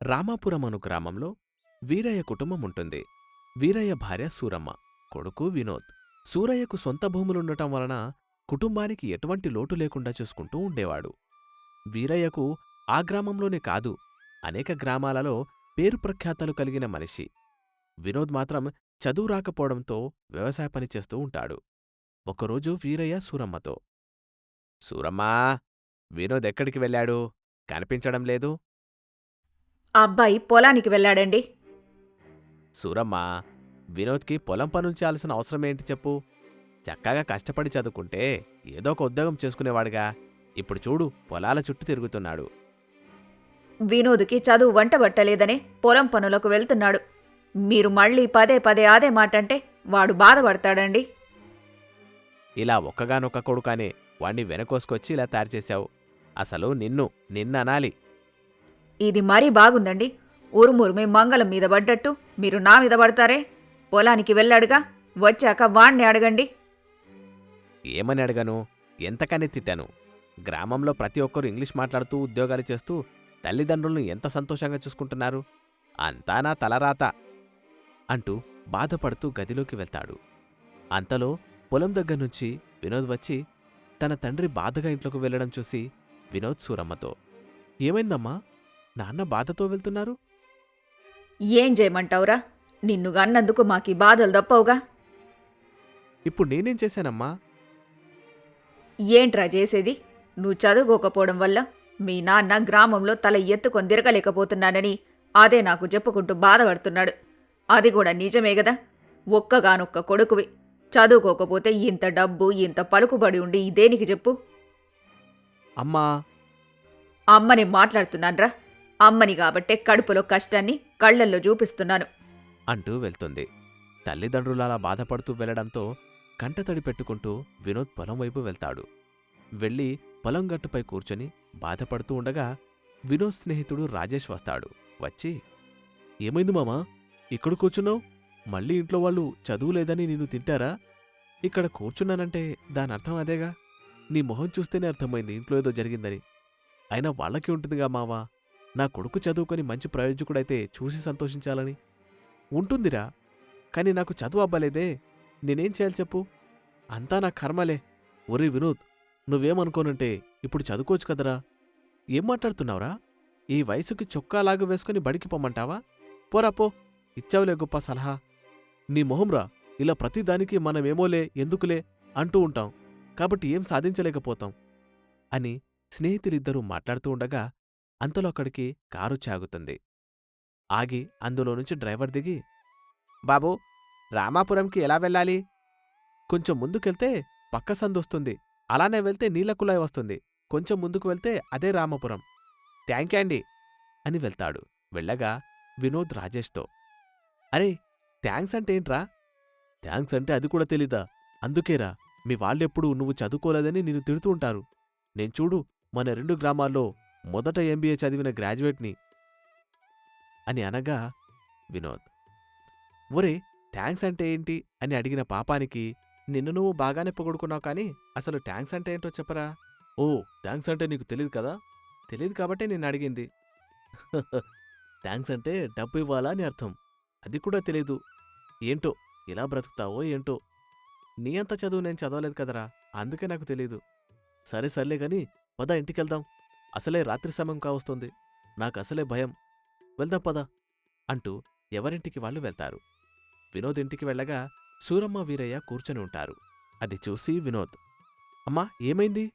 రామాపురం అను గ్రామంలో వీరయ్య కుటుంబం ఉంటుంది. వీరయ్య భార్య సూరమ్మ, కొడుకు వినోద్. సూరయ్యకు సొంత భూములుండటం వలన కుటుంబానికి ఎటువంటి లోటు లేకుండా చూసుకుంటూ ఉండేవాడు. వీరయ్యకు ఆ గ్రామంలోనే కాదు, అనేక గ్రామాలలో పేరు ప్రఖ్యాతలు కలిగిన మనిషి. వినోద్ మాత్రం చదువు రాకపోవడంతో వ్యవసాయ పని చేస్తూ ఉంటాడు. ఒకరోజు వీరయ్య సూరమ్మతో, సూరమ్మా, వినోద్ ఎక్కడికి వెళ్ళాడు? కనిపించడం లేదు. ఆ అబ్బాయి పొలానికి వెళ్ళాడండి. సూరమ్మా, వినోద్కి పొలం పనుంచాల్సిన అవసరమేంటి చెప్పు? చక్కగా కష్టపడి చదువుకుంటే ఏదో ఒక ఉద్యోగం చేసుకునేవాడుగా. ఇప్పుడు చూడు, పొలాల చుట్టూ తిరుగుతున్నాడు. వినోద్కి చదువు వంటబట్టలేదనే పొలం పనులకు వెళ్తున్నాడు. మీరు మళ్ళీ పదే పదే అదే మాటంటే వాడు బాధపడతాడండి. ఇలా ఒక్కగానొక్క కొడుకానే వాణ్ణి వెనకోసుకొచ్చి ఇలా తయారుచేశావు. అసలు నిన్ననాలి. ఇది మరీ బాగుందండి. ఉరుమురుమి మంగళం మీద పడ్డట్టు మీరు నా మీద పడతారే? పొలానికి వెళ్ళాడుగా, వచ్చాక వాణ్ణి అడగండి. ఏమని అడగను? ఎంతకని తిట్టాను? గ్రామంలో ప్రతి ఒక్కరూ ఇంగ్లీష్ మాట్లాడుతూ ఉద్యోగాలు చేస్తూ తల్లిదండ్రులను ఎంత సంతోషంగా చూసుకుంటున్నారు. అంతా నా తలరాత అంటూ బాధపడుతూ గదిలోకి వెళ్తాడు. అంతలో పొలం దగ్గర్నుంచి వినోద్ వచ్చి తన తండ్రి బాధగా ఇంట్లోకి వెళ్లడం చూసి వినోద్ సూరమ్మతో, ఏమైందమ్మా, నాన్న బాధతో వెళ్తున్నారు? ఏం చేయమంటావురా? నిన్ను గన్నందుకు మాకీ బాధలు తప్పవుగా. ఇప్పుడు నేనేం చేశానమ్మా? ఏంట్రా చేసేది? నువ్వు చదువుకోకపోవడం వల్ల మీ నాన్న గ్రామంలో తల ఎత్తుకొని తిరగలేకపోతున్నానని అదే నాకు చెప్పుకుంటూ బాధపడుతున్నాడు. అది కూడా నిజమే గదా. ఒక్కగానొక్క కొడుకువి, చదువుకోకపోతే ఇంత డబ్బు ఇంత పలుకుబడి ఉండి దేనికి చెప్పు? అమ్మా, అమ్మని మాట్లాడుతున్నాన్రా. అమ్మని కాబట్టే కడుపులో కష్టాన్ని కళ్లల్లో చూపిస్తున్నాను అంటూ వెళ్తుంది. తల్లిదండ్రులలా బాధపడుతూ వెళ్లడంతో కంటతడి పెట్టుకుంటూ వినోద్ పొలం వైపు వెళ్తాడు. వెళ్ళి పొలం గట్టుపై కూర్చొని బాధపడుతూ ఉండగా వినోద్ స్నేహితుడు రాజేష్ వస్తాడు. వచ్చి, ఏమైంది మామా, ఇక్కడ కూర్చున్నావు? మళ్ళీ ఇంట్లో వాళ్ళు చదువు లేదని నిన్ను తింటారా? ఇక్కడ కూర్చున్నానంటే దానర్థం అదేగా. నీ మొహం చూస్తేనే అర్థమైంది ఇంట్లో ఏదో జరిగిందని. అయినా వాళ్ళకి ఉంటుందిగా మావా, నా కొడుకు చదువుకొని మంచి ప్రయోజకుడైతే చూసి సంతోషించాలని. ఉంటుందిరా, కాని నాకు చదువు అవ్వలేదే, నేనేం చేయాలి చెప్పు? అంతా నా కర్మలే. ఒరే వినోద్, నువ్వేమనుకోనంటే ఇప్పుడు చదువుకోవచ్చు కదరా. ఏం మాట్లాడుతున్నావురా? ఈ వయసుకి చొక్కాలాగా వేసుకుని బడికి పొమ్మంటావా? పోరా పో, ఇచ్చావులే గొప్ప సలహా. నీ మొహంరా, ఇలా ప్రతిదానికి మనమేమోలే ఎందుకులే అంటూ ఉంటాం, కాబట్టి ఏం సాధించలేకపోతాం అని స్నేహితులిద్దరూ మాట్లాడుతూ ఉండగా అంతలో అక్కడికి కారు చాగుతుంది. ఆగి అందులో నుంచి డ్రైవర్ దిగి, బాబూ, రామాపురంకి ఎలా వెళ్ళాలి? కొంచెం ముందుకెళ్తే పక్క సందొస్తుంది, అలానే వెళ్తే నీళ్లకులాయి వస్తుంది. కొంచెం ముందుకు వెళ్తే అదే రామాపురం. థ్యాంక్యూ అండి అని వెళ్తాడు. వెళ్ళగా వినోద్ రాజేష్తో, అరే, థ్యాంక్స్ అంటే ఏంట్రా? థ్యాంక్స్ అంటే అది కూడా తెలీదా? అందుకేరా, మీ వాళ్ళెప్పుడు నువ్వు చదువుకోలేదని నిన్ను తిడుతూ ఉంటారు. నేను చూడు, మన 2 గ్రామాల్లో మొదట ఎంబీఏ చదివిన గ్రాడ్యుయేట్ని అని అనగా వినోద్, ఒరే, థ్యాంక్స్ అంటే ఏంటి అని అడిగిన పాపానికి నిన్ను నువ్వు బాగానే పొగుడుకున్నావు, కానీ అసలు థ్యాంక్స్ అంటే ఏంటో చెప్పరా? ఓ, థ్యాంక్స్ అంటే నీకు తెలీదు కదా? తెలీదు కాబట్టే నేను అడిగింది. థ్యాంక్స్ అంటే డబ్బు ఇవ్వాలా అని అర్థం, అది కూడా తెలీదు. ఏంటో ఎలా బ్రతుకుతావో ఏంటో. నీ అంత చదువు నేను చదవలేదు కదరా, అందుకే నాకు తెలీదు. సరే సర్లే గాని పద, ఇంటికెళ్దాం. అసలే రాత్రి సమయం కావస్తోంది, నాకసలే భయం. వెళ్దాం పద అంటూ ఎవరింటికి వాళ్ళు వెళ్తారు. వినోద్ ఇంటికి వెళ్ళగా సూరమ్మ వీరయ్య కూర్చొని ఉంటారు. అది చూసి వినోద్, అమ్మా, ఏమైంది?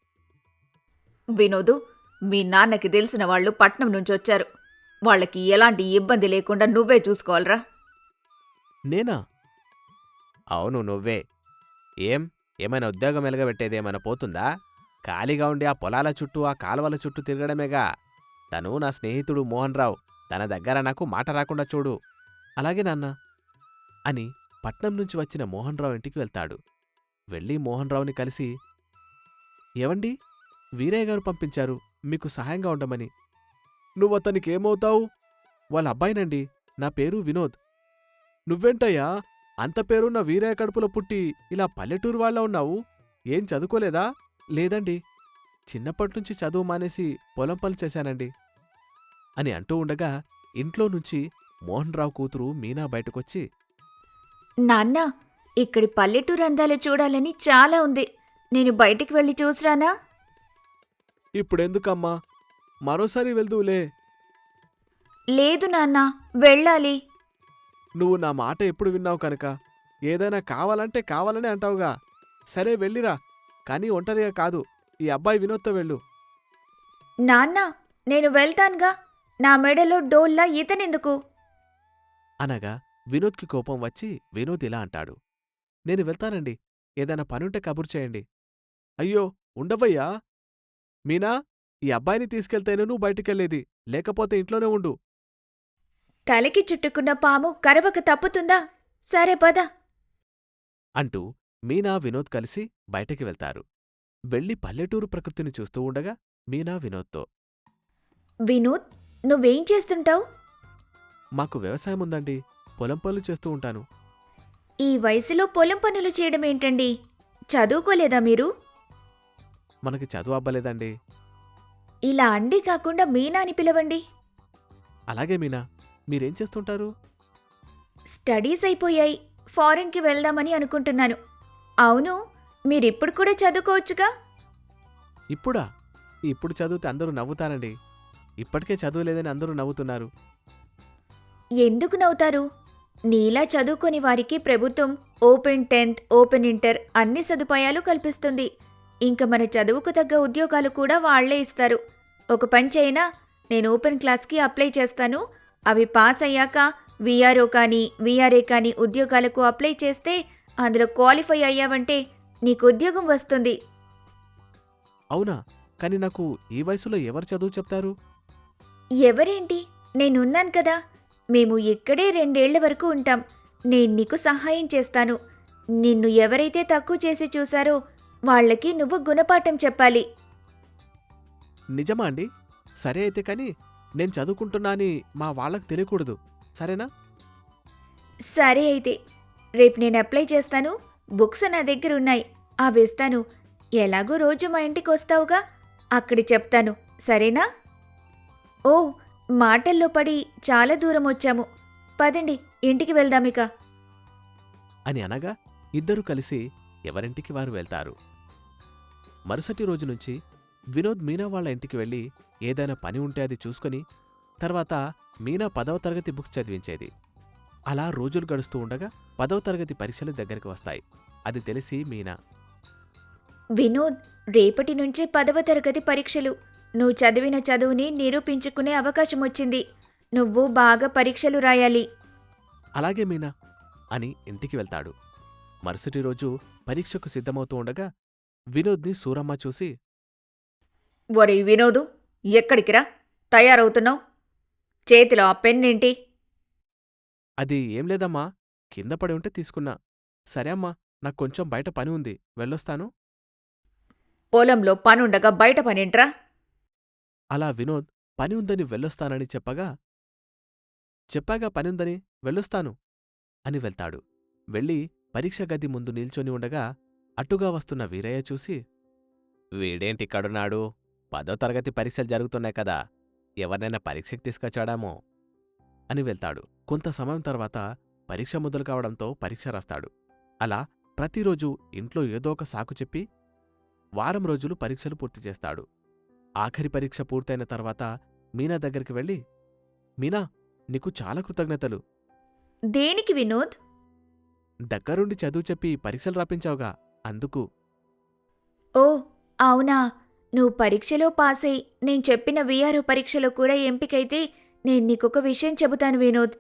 వినోదు, మీ నాన్నకి తెలిసిన వాళ్ళు పట్నం నుంచొచ్చారు. వాళ్ళకి ఎలాంటి ఇబ్బంది లేకుండా నువ్వే చూసుకోవాలరా. నేనా? అవును, నువ్వే. ఏమైనా ఉద్యోగం ఎలగబెట్టేదేమైనా పోతుందా? ఖాళీగా ఉండి ఆ పొలాల చుట్టూ ఆ కాలువల చుట్టూ తిరగడమేగా. తను నా స్నేహితుడు మోహన్ రావు, తన దగ్గర నాకు మాట రాకుండా చూడు. అలాగే నాన్న అని పట్నం నుంచి వచ్చిన మోహన్ రావు ఇంటికి వెళ్తాడు. వెళ్ళి మోహన్ రావుని కలిసి, ఏవండి, వీరయ్య గారు పంపించారు మీకు సహాయంగా ఉండమని. నువ్వతనికేమవుతావు? వాళ్ళ అబ్బాయినండి, నా పేరు వినోద్. నువ్వేంటయ్యా అంత పేరున్న వీరయ్య కడుపులో పుట్టి ఇలా పల్లెటూరు వాళ్ళ ఉన్నావు? ఏం చదువుకోలేదా? లేదండి, చిన్నప్పటినుంచి చదువు మానేసి పొలం పనులు చేశానండి. అని అంటూ ఉండగా ఇంట్లో నుంచి మోహన్ రావు కూతురు మీనా బయటకొచ్చి, నాన్న, ఇక్కడి పల్లెటూరు అందాలు చూడాలని చాలా ఉంది. నేను బయటికి వెళ్ళి చూసిరానా? ఇప్పుడెందుకమ్మా, మరోసారి వెళ్దూలే. లేదు నాన్న, వెళ్ళాలి. నువ్వు నా మాట ఎప్పుడు విన్నావు కనుక ఏదైనా కావాలంటే కావాలనే అంటావుగా. సరే వెళ్ళిరా, కానీ ఒంటరిగా కాదు, ఈ అబ్బాయి వినోద్తో వెళ్ళు. నాన్న, నేను వెళ్తాన్గా. నా మెడలో డోల్లా ఇతనెందుకు? అనగా వినోద్కి కోపం వచ్చి వినోద్ ఇలా అంటాడు, నేను వెళ్తానండి, ఏదైనా పనుంటే కబురు చేయండి. అయ్యో ఉండవయ్యా. మీనా, ఈ అబ్బాయిని తీసుకెళ్తేనే నువ్వు బయటికెళ్లేది, లేకపోతే ఇంట్లోనే ఉండు. తలకి చుట్టుకున్న పాము కరవక తప్పుతుందా? సరే పద. అంటూ మీనా వినోద్ కలిసి బయటికి వెళ్తారు. వెళ్ళి పల్లెటూరు ప్రకృతిని చూస్తూ ఉండగా మీనా వినోద్తో, వినోద్, నువ్వేం చేస్తుంటావు? మాకు వ్యవసాయం ఉందండి, పొలం పనులు చేస్తూ ఉంటాను. ఈ వయసులో పొలం పనులు చేయడమేంటండి? చదువుకోలేదా మీరు? మనకి చదువు అబ్బలేదండి. ఇలా అండి కాకుండా మీనా అని పిలవండి. అలాగే మీనా, మీరేం చేస్తుంటారు? స్టడీస్ అయిపోయాయి, ఫారెన్కి వెళ్దామని అనుకుంటున్నాను. అవును, మీరిప్పుడు కూడా చదువుకోవచ్చుగా? ఇప్పుడా? ఇప్పుడు చదివితే అందరూ నవ్వుతారండి. ఇప్పటికే చదువు లేదని అందరూ నవ్వుతున్నారు. ఎందుకు నవ్వుతారు? నీలా చదువుకొని వారికి ప్రభుత్వం ఓపెన్ 10th, ఓపెన్ ఇంటర్ అన్ని సదుపాయాలు కల్పిస్తుంది. ఇంక మన చదువుకు తగ్గ ఉద్యోగాలు కూడా వాళ్లే ఇస్తారు. ఒక పని చేయనా, నేను ఓపెన్ క్లాస్కి అప్లై చేస్తాను. అవి పాస్ అయ్యాక వీఆర్ఓ కానీ వీఆర్ఏ కానీ ఉద్యోగాలకు అప్లై చేస్తే అందులో క్వాలిఫై అయ్యావంటే నీకు ఉద్యోగం వస్తుంది. అవునా? కాని నాకు ఈ వయసులో ఎవరు చదువు చెప్తారు? ఎవరేంటి, నేనున్నాను కదా. మేము ఇక్కడే 2 ఏళ్ల వరకు ఉంటాం. నేను నీకు సహాయం చేస్తాను. నిన్ను ఎవరైతే తక్కువ చేసి చూశారో వాళ్ళకి నువ్వు గుణపాఠం చెప్పాలి. నిజమా అండి? సరే అయితే కాని నేను చదువుకుంటున్నా అని మా వాళ్ళకు తెలియకూడదు, సరేనా? సరే అయితే, రేపు నేను అప్లై చేస్తాను. బుక్స్ నా దగ్గర ఉన్నాయి, అవి ఇస్తాను. ఎలాగో రోజు మా ఇంటికి వస్తావుగా, అక్కడ చెప్తాను, సరేనా? ఓ, మాటల్లో పడి చాలా దూరం వచ్చాము. పదండి, ఇంటికి వెళ్దామిక. అని అనగా ఇద్దరూ కలిసి ఎవరింటికి వారు వెళ్తారు. మరుసటి రోజు నుంచి వినోద్ మీనా వాళ్ళ ఇంటికి వెళ్ళి ఏదైనా పని ఉంటే అది చూసుకొని తర్వాత మీనా 10వ తరగతి బుక్స్ చదివించేది. అలా రోజులు గడుస్తూ ఉండగా 10వ తరగతి పరీక్షలు దగ్గరికి వస్తాయి. అది తెలిసి మీనా, వినోద్, రేపటి నుంచే 10వ తరగతి పరీక్షలు. నువ్వు చదివిన చదువుని నిరూపించుకునే అవకాశం వచ్చింది. నువ్వు బాగా పరీక్షలు రాయాలి. అలాగే మీనా అని ఇంటికి వెళ్తాడు. మరుసటి రోజు పరీక్షకు సిద్ధమవుతూ ఉండగా వినోద్ని సూరమ్మ చూసి, ఒరే వినోదు, ఎక్కడికి రా, తయారవుతున్నావు? చేతిలో ఆ పెన్నేంటి? అది ఏం లేదమ్మా, కింద పడి ఉంటే తీసుకున్నా. సరే అమ్మా, నాకు కొంచెం బయట పని ఉంది, వెళ్ళొస్తాను. పొలంలో పనుండగా బయట పనేంట్రా? అలా వినోద్ పని ఉందని వెళ్ళొస్తానని చెప్పాగా పనుందని వెళ్ళొస్తాను అని వెళ్తాడు. వెళ్ళి పరీక్ష గది ముందు నిల్చొని ఉండగా అటుగా వస్తున్న వీరయ్య చూసి, వీడేంటిక్కడున్నాడు? 10వ తరగతి పరీక్షలు జరుగుతున్నాయి కదా, ఎవరినైనా పరీక్షకి తీసుకొచ్చాడామో అని వెళ్తాడు. కొంత సమయం తర్వాత పరీక్ష మొదలు కావడంతో పరీక్ష రాస్తాడు. అలా ప్రతిరోజూ ఇంట్లో ఏదో ఒక సాకు చెప్పి వారం రోజులు పరీక్షలు పూర్తి చేస్తాడు. ఆఖరి పరీక్ష పూర్తయిన తర్వాత మీనా దగ్గరికి వెళ్ళి, మీనా, నీకు చాలా కృతజ్ఞతలు. దేనికి వినోద్? దగ్గరుండి చదువు చెప్పి పరీక్షలు రాపించావుగా, అందుకు. ఓ, అవునా. నువ్వు పరీక్షలో పాసై నేను చెప్పిన వీఆర్ఓ పరీక్షలో కూడా ఎంపికైతే నేను నీకొక విషయం చెబుతాను వినోద్.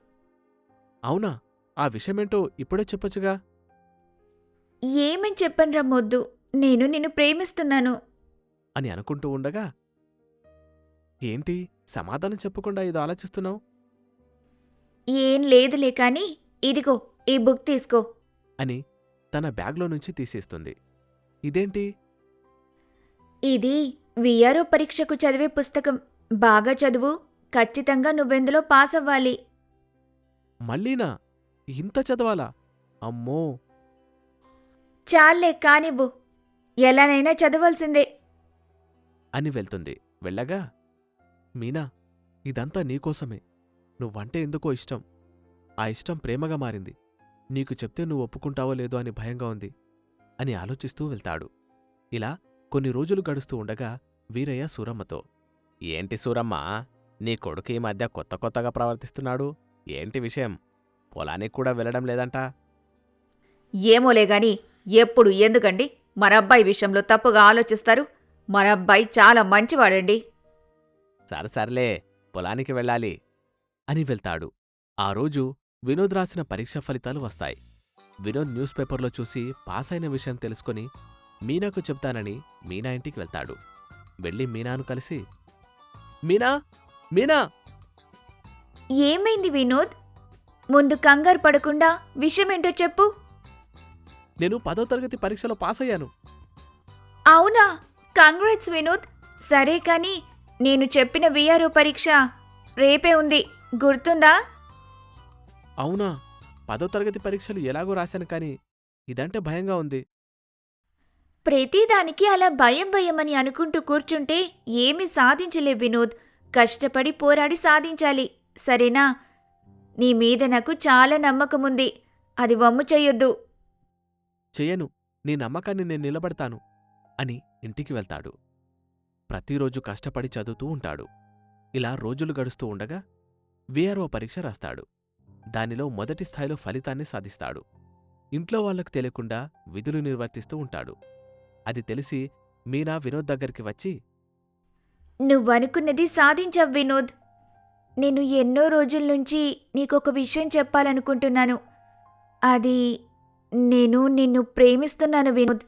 అవునా? ఆ విషయమేంటో ఇప్పుడే చెప్పొచ్చుగా. ఏమని చెప్పనురా మొద్దు, నేను నిన్ను ప్రేమిస్తున్నాను. అని అనుకుంటూ ఉండగా, ఏంటి సమాధానం చెప్పకుండా ఏదో ఆలోచిస్తున్నావు? ఏం లేదులే కాని, ఇదిగో ఈ బుక్ తీసుకో అని తన బ్యాగ్లో నుంచి తీసేస్తుంది. ఇదేంటి? ఇది వీఆర్ఓ పరీక్షకు చదివే పుస్తకం. బాగా చదువు, ఖచ్చితంగా నువ్వెందులో పాస్ అవ్వాలి. మళ్ళీనా? ఇంత చదవాలా? అమ్మో! చాలే కానివ్వు, ఎలానైనా చదవాల్సిందే. అని వెళ్తుంది. వెళ్ళగా, మీనా, ఇదంతా నీకోసమే. నువ్వంటే ఎందుకో ఇష్టం. ఆ ఇష్టం ప్రేమగా మారింది. నీకు చెప్తే నువ్వు ఒప్పుకుంటావో లేదో అని భయంగా ఉంది అని ఆలోచిస్తూ వెళ్తాడు. ఇలా కొన్ని రోజులు గడుస్తూ ఉండగా వీరయ్య సూరమ్మతో, ఏంటి సూరమ్మా, నీ కొడుకు ఈ మధ్య కొత్త కొత్తగా ప్రవర్తిస్తున్నాడు. ఏంటి విషయం? పొలానికి కూడా వెళ్ళడం లేదంట. ఏమోలేగాని ఎప్పుడు ఎందుకండి మనబ్బాయి విషయంలో తప్పుగా ఆలోచిస్తారు? మనబ్బాయి చాలా మంచివాడండి. సర్లే, పొలానికి వెళ్ళాలి అని వెళ్తాడు. ఆ రోజు వినోద్ రాసిన పరీక్ష ఫలితాలు వస్తాయి. వినోద్ న్యూస్ పేపర్లో చూసి పాస్ అయిన విషయం తెలుసుకుని మీనాకు చెప్తానని మీనా ఇంటికి వెళ్తాడు. వెళ్ళి మీనాను కలిసి, మీనా, మీనా, ఏమైంది వినోద్? ముందు కంగారు పడకుండా విషయమేంటో చెప్పు. నేను 10వ తరగతి పరీక్షలో పాస్ అయ్యాను. అవునా? కంగ్రాట్స్ వినోద్. సరే కాని నేను చెప్పిన విఆర్ఓ పరీక్ష రేపే ఉంది, గుర్తుందా? అవునా? 10వ తరగతి పరీక్షలు ఎలాగో రాశాను, కానీ ఇదంటే భయంగా ఉంది. ప్రతిదానికి అలా భయం భయమని అనుకుంటూ కూర్చుంటే ఏమీ సాధించలే వినోద్. కష్టపడి పోరాడి సాధించాలి, సరేనా? నీ మీద నాకు చాలా నమ్మకముంది. అది వమ్ము చెయ్యొద్దు. చెయ్యను, నీ నమ్మకాన్ని నేను నిలబడతాను అని ఇంటికి వెళ్తాడు. ప్రతిరోజు కష్టపడి చదువుతూ ఉంటాడు. ఇలా రోజులు గడుస్తూ ఉండగా విఆర్ఓ పరీక్ష రాస్తాడు. దానిలో మొదటి స్థాయిలో ఫలితాన్ని సాధిస్తాడు. ఇంట్లో వాళ్లకు తెలియకుండా విధులు నిర్వర్తిస్తూ ఉంటాడు. అది తెలిసి మీనా వినోద్ దగ్గరికి వచ్చి, నువ్వనుకున్నది సాధించావు వినోద్. నేను ఎన్నో రోజుల్నుంచి నీకొక విషయం చెప్పాలనుకుంటున్నాను. అది నేను నిన్ను ప్రేమిస్తున్నాను వినోద్.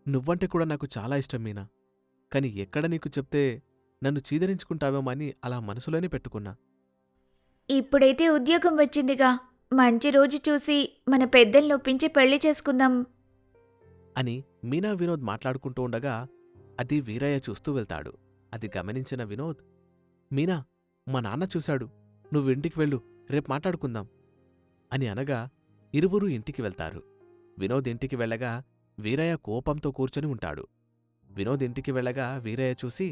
నువ్వంటే కూడా నాకు చాలా ఇష్టం మీనా, కాని ఎక్కడ నీకు చెప్తే నన్ను చీదరించుకుంటావేమో అని అలా మనసులోనే పెట్టుకున్నా. ఇప్పుడైతే ఉద్యోగం వచ్చిందిగా, మంచి రోజు చూసి మన పెద్దల్ని ఒప్పించి పెళ్లి చేసుకుందాం అని మీనా వినోద్ మాట్లాడుకుంటూ ఉండగా అది వీరయ్య చూస్తూ వెళ్తాడు. అది గమనించిన వినోద్, మీనా, మా నాన్న చూశాడు, నువ్వింటికి వెళ్ళు, రేపు మాట్లాడుకుందాం అని అనగా ఇరువురూ ఇంటికి వెళ్తారు. వినోద్ ఇంటికి వెళ్ళగా వీరయ్య కోపంతో కూర్చొని ఉంటాడు. వినోద్ ఇంటికి వెళ్ళగా వీరయ్య చూసి,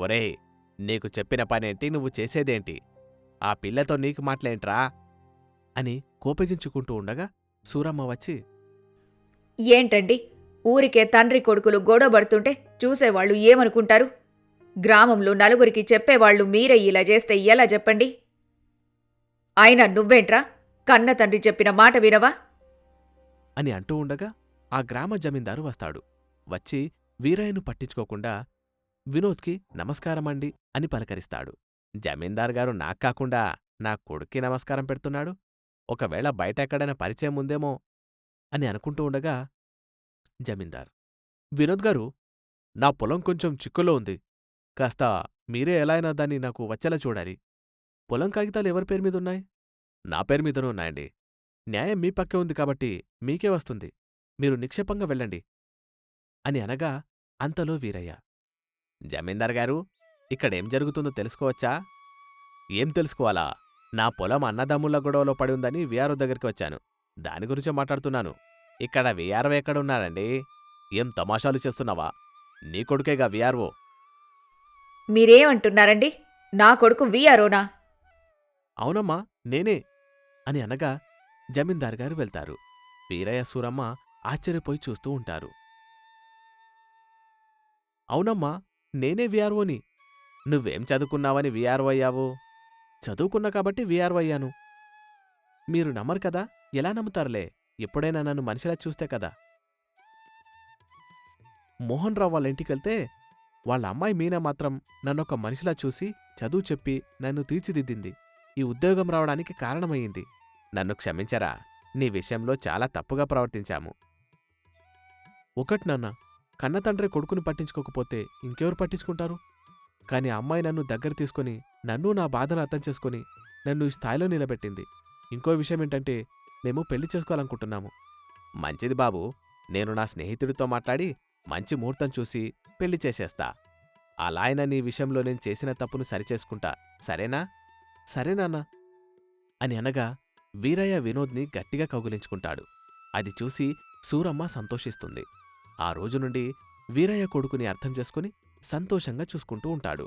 ఒరేయ్, నీకు చెప్పిన పనేంటి, నువ్వు చేసేదేంటి? ఆ పిల్లతో నీకు మాటలేంట్రా అని కోపగించుకుంటూ ఉండగా సూరమ్మ వచ్చి, ఏంటండి, ఊరికే తండ్రి కొడుకులు గొడవబడుతుంటే చూసేవాళ్లు ఏమనుకుంటారు? గ్రామంలో నలుగురికి చెప్పేవాళ్లు మీరే ఇలా చేస్తే ఎలా చెప్పండి? అయినా నువ్వేంట్రా, కన్న తండ్రి చెప్పిన మాట వినవా అని అంటూ ఉండగా ఆ గ్రామ జమీందారు వస్తాడు. వచ్చి వీరయ్యను పట్టించుకోకుండా వినోద్కి నమస్కారమండి అని పలకరిస్తాడు. జమీందార్ గారు నాక్కాకుండా నా కొడుక్కి నమస్కారం పెడుతున్నాడు, ఒకవేళ బయట ఎక్కడైనా పరిచయం ఉందేమో అని అనుకుంటూ ఉండగా జమీందార్, వినోద్ గారు, నా పొలం కొంచెం చిక్కులో ఉంది, కాస్త మీరే ఎలా అయినా దాన్ని నాకు వచ్చేలా చూడాలి. పొలం కాగితాలు ఎవరి పేరు మీదున్నాయి? నా పేరు మీదనూ ఉన్నాయండి. న్యాయం మీ పక్కే ఉంది కాబట్టి మీకే వస్తుంది, మీరు నిక్షేపంగా వెళ్ళండి అని అనగా అంతలో వీరయ్య, జమీందార్ గారు, ఇక్కడేం జరుగుతుందో తెలుసుకోవచ్చా? ఏం తెలుసుకోవాలా? నా పొలం అన్నదమ్ముల గొడవలో పడి ఉందని వీఆర్ఓ దగ్గరికి వచ్చాను, దాని గురించే మాట్లాడుతున్నాను. ఇక్కడ వీఆర్ఓ ఎక్కడున్నాడండి? ఏం తమాషాలు చేస్తున్నావా? నీ కొడుకేగా వీఆర్ఓ. మీరేమంటున్నారండి? నా కొడుకు విఆర్ఓనా? అవునమ్మా, నేనే అని అనగా జమీందార్ గారు వెళ్తారు. వీరయ్య సూరమ్మ ఆశ్చర్యపోయి చూస్తూ ఉంటారు. అవునమ్మా, నేనే వీఆర్ఓని. నువ్వేం చదువుకున్నావని వీఆర్ఓ అయ్యావు? చదువుకున్నా కాబట్టి వీఆర్ఓ అయ్యాను. మీరు నమ్మరు కదా, ఎలా నమ్ముతారులే, ఎప్పుడైనా నన్ను మనిషిలా చూస్తే కదా. మోహన్ రావు వాళ్ళ ఇంటికెళ్తే వాళ్ళ అమ్మాయి మీనా మాత్రం నన్నొక మనిషిలా చూసి చదువు చెప్పి నన్ను తీర్చిదిద్దింది. ఈ ఉద్యోగం రావడానికి కారణమయ్యింది. నన్ను క్షమించరా, నీ విషయంలో చాలా తప్పుగా ప్రవర్తించాము. ఒకటి నాన్న, కన్నతండ్రి కొడుకుని పట్టించుకోకపోతే ఇంకెవరు పట్టించుకుంటారు? కాని ఆ అమ్మాయి నన్ను దగ్గర తీసుకుని నన్ను నా బాధను అర్థం చేసుకుని నన్ను ఈ స్థాయిలో నిలబెట్టింది. ఇంకో విషయమేంటంటే, మేము పెళ్లి చేసుకోవాలనుకుంటున్నాము. మంచిది బాబు, నేను నా స్నేహితుడితో మాట్లాడి మంచి ముహూర్తం చూసి పెళ్లి చేసేస్తా. అలా అయినా నీ విషయంలో నేను చేసిన తప్పును సరిచేసుకుంటా, సరేనా? సరేనాన్నా అని అనగా వీరయ్య వినోద్ని గట్టిగా కౌగిలించుకుంటాడు. అది చూసి సూరమ్మ సంతోషిస్తుంది. ఆ రోజు నుండి వీరయ్య కొడుకుని అర్థం చేసుకుని సంతోషంగా చూసుకుంటూ ఉంటాడు.